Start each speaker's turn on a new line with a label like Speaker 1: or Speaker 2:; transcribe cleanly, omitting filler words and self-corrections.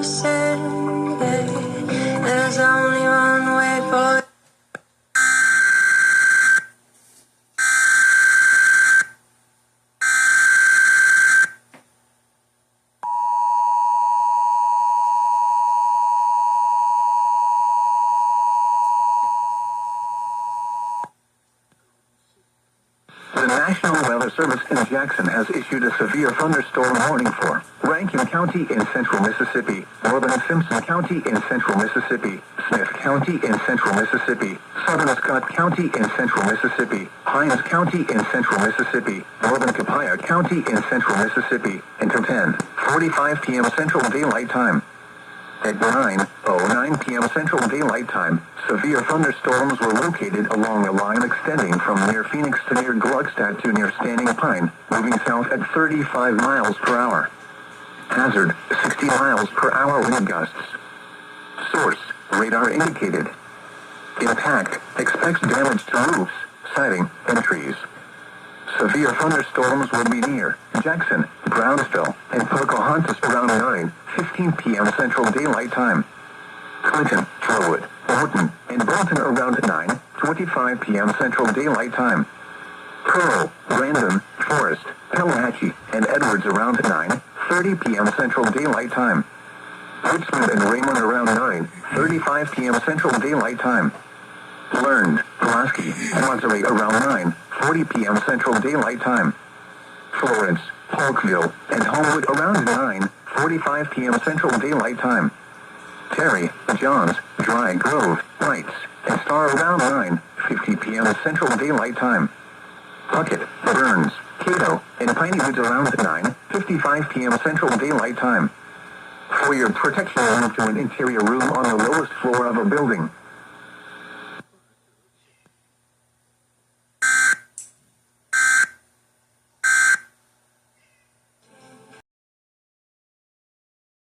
Speaker 1: There's only one way for
Speaker 2: The National Weather Service in Jackson has issued a severe thunderstorm warning for Rankin County in central Mississippi, northern Simpson County in central Mississippi, Smith County in central Mississippi, southern Scott County in central Mississippi, Hines County in central Mississippi, northern Copiah County in central Mississippi, until 10:45 p.m. Central Daylight Time. At 9:09 p.m. Central Daylight Time, severe thunderstorms were located along a line extending from near Phoenix to near Gluckstadt to near Standing Pine, moving south at 35 miles per hour. Hazard, 60 miles per hour wind gusts. Source, radar indicated. Impact, expects damage to roofs, siding, and trees. Severe thunderstorms will be near Jackson, Brownsville, and Pocahontas around 9:15 p.m. Central Daylight Time. Clinton, Trowwood, Morton, and Bolton around 9:25 p.m. Central Daylight Time. Pearl, Brandon, Forest, Tallahatchie, and Edwards around 9:30 p.m. Central Daylight Time. Richmond and Raymond around 9:35 p.m. Central Daylight Time. Learned, Pulaski, and Monterey around 9:40 p.m. Central Daylight Time. Florence, Polkville, and Homewood around 9:45 p.m. Central Daylight Time. Terry, Johns, Dry Grove, Lights, and Star around 9:50 p.m. Central Daylight Time. Puckett, Burns, Cato, and Piney Woods around 9:55 p.m. Central Daylight Time. For your protection, move to an interior room on the lowest floor of a building.